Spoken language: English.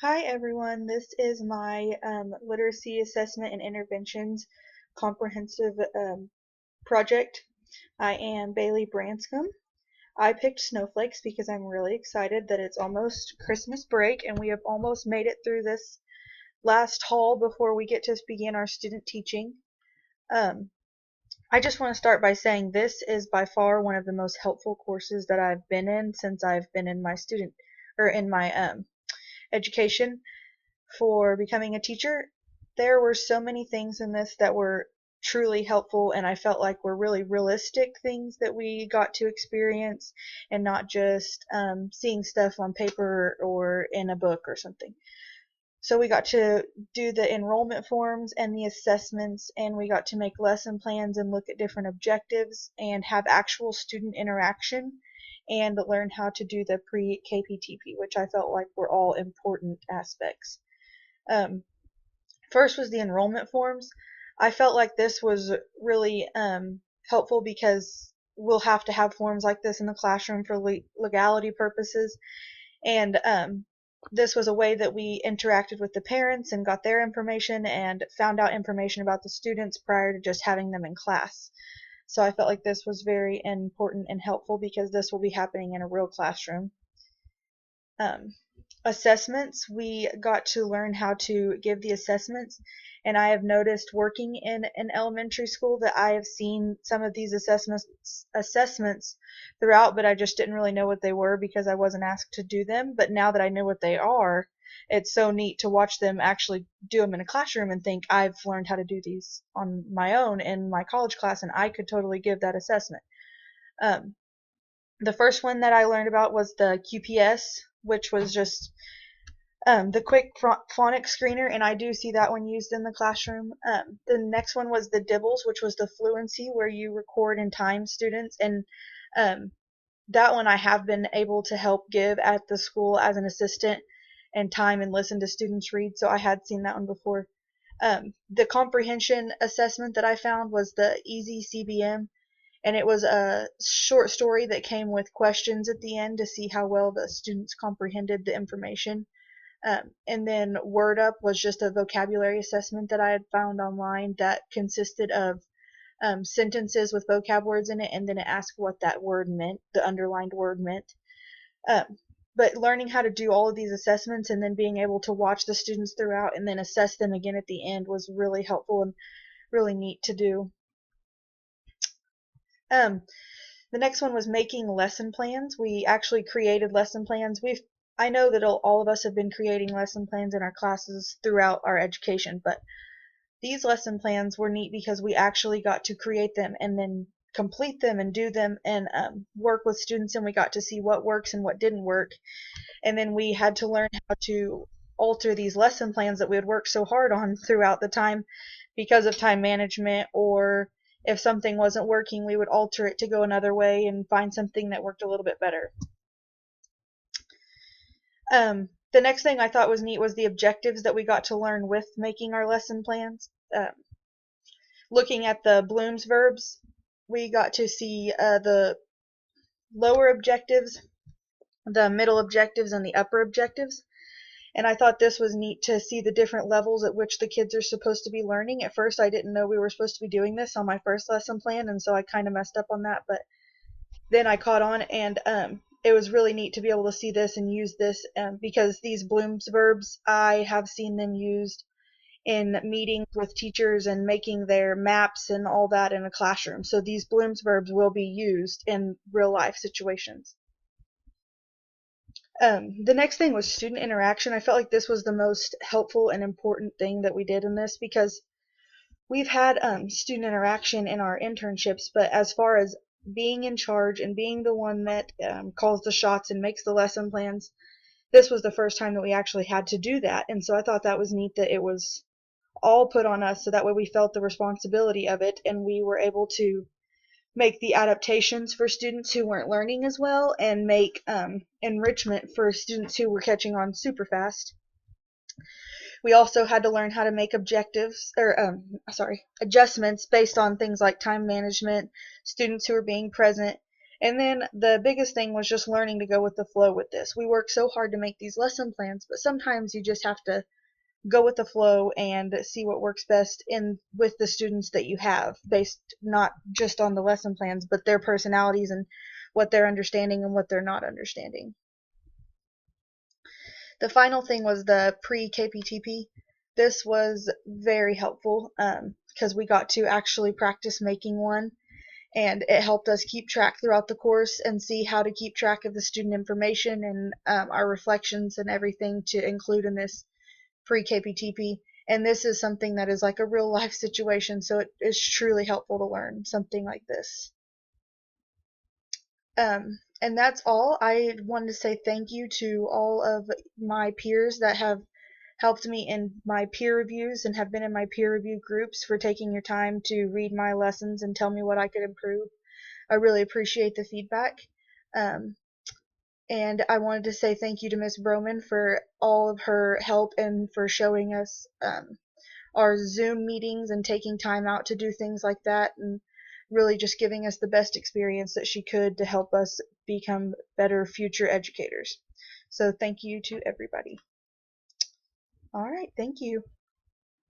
Hi everyone, this is my literacy assessment and interventions comprehensive project. I am Bailey Branscombe. I picked snowflakes because I'm really excited that it's almost Christmas break and we have almost made it through this last haul before we get to begin our student teaching. Um, I just want to start by saying this is by far one of the most helpful courses that I've been in since I've been in my education for becoming a teacher. There were so many things in this that were truly helpful, and I felt like were really realistic things that we got to experience and not just seeing stuff on paper or in a book or something. So we got to do the enrollment forms and the assessments, and we got to make lesson plans and look at different objectives and have actual student interaction and learn how to do the pre-KPTP, which I felt like were all important aspects. Um, First was the enrollment forms. I felt like this was really helpful because we'll have to have forms like this in the classroom for legality purposes. And this was a way that we interacted with the parents and got their information and found out information about the students prior to just having them in class. So I felt like this was very important and helpful because this will be happening in a real classroom. Um, Assessments, we got to learn how to give the assessments, and I have noticed working in an elementary school that I have seen some of these assessments throughout, but I just didn't really know what they were because I wasn't asked to do them. But now that I know what they are, it's so neat to watch them actually do them in a classroom and think I've learned how to do these on my own in my college class and I could totally give that assessment. um, the first one that I learned about was the QPS, which was just the quick phonics screener, and I do see that one used in the classroom. The next one was the DIBBLES, which was the fluency, where you record and time students, and um, that one I have been able to help give at the school as an assistant and time and listen to students read, so I had seen that one before. The comprehension assessment that I found was the Easy CBM, and it was a short story that came with questions at the end to see how well the students comprehended the information. And then Word Up was just a vocabulary assessment that I had found online that consisted of sentences with vocab words in it, and then it asked what that word meant, the underlined word meant. Um, but learning how to do all of these assessments and then being able to watch the students throughout and then assess them again at the end was really helpful and really neat to do. Um, The next one was making lesson plans. We actually created lesson plans. I know that all of us have been creating lesson plans in our classes throughout our education, but these lesson plans were neat because we actually got to create them and then complete them and do them and work with students, and we got to see what works and what didn't work. And then we had to learn how to alter these lesson plans that we had worked so hard on throughout the time because of time management, or if something wasn't working, we would alter it to go another way and find something that worked a little bit better. The next thing I thought was neat was the objectives that we got to learn with making our lesson plans. Looking at the Bloom's verbs, we got to see the lower objectives, the middle objectives, and the upper objectives. And I thought this was neat to see the different levels at which the kids are supposed to be learning. At first, I didn't know we were supposed to be doing this on my first lesson plan, and so I kind of messed up on that. But then I caught on, and it was really neat to be able to see this and use this because these Bloom's verbs, I have seen them used in meetings with teachers and making their maps and all that in a classroom. So these Bloom's verbs will be used in real life situations. The next thing was student interaction. I felt like this was the most helpful and important thing that we did in this because we've had student interaction in our internships, but as far as being in charge and being the one that calls the shots and makes the lesson plans, this was the first time that we actually had to do that. And so I thought that was neat that it was all put on us so that way we felt the responsibility of it and we were able to make the adaptations for students who weren't learning as well and make enrichment for students who were catching on super fast. We also had to learn how to make adjustments based on things like time management, students who were being present, And then the biggest thing was just learning to go with the flow with this. We work so hard to make these lesson plans, but sometimes you just have to go with the flow and see what works best in with the students that you have, based not just on the lesson plans, but their personalities and what they're understanding and what they're not understanding. The final thing was the pre-KPTP. This was very helpful because we got to actually practice making one, and it helped us keep track throughout the course and see how to keep track of the student information and our reflections and everything to include in this pre-KPTP. And this is something that is like a real life situation, so it is truly helpful to learn something like this. And that's all. I wanted to say thank you to all of my peers that have helped me in my peer reviews and have been in my peer review groups for taking your time to read my lessons and tell me what I could improve. I really appreciate the feedback. Um, and I wanted to say thank you to Miss Broman for all of her help and for showing us our Zoom meetings and taking time out to do things like that, and really just giving us the best experience that she could to help us become better future educators. So thank you to everybody. All right, thank you.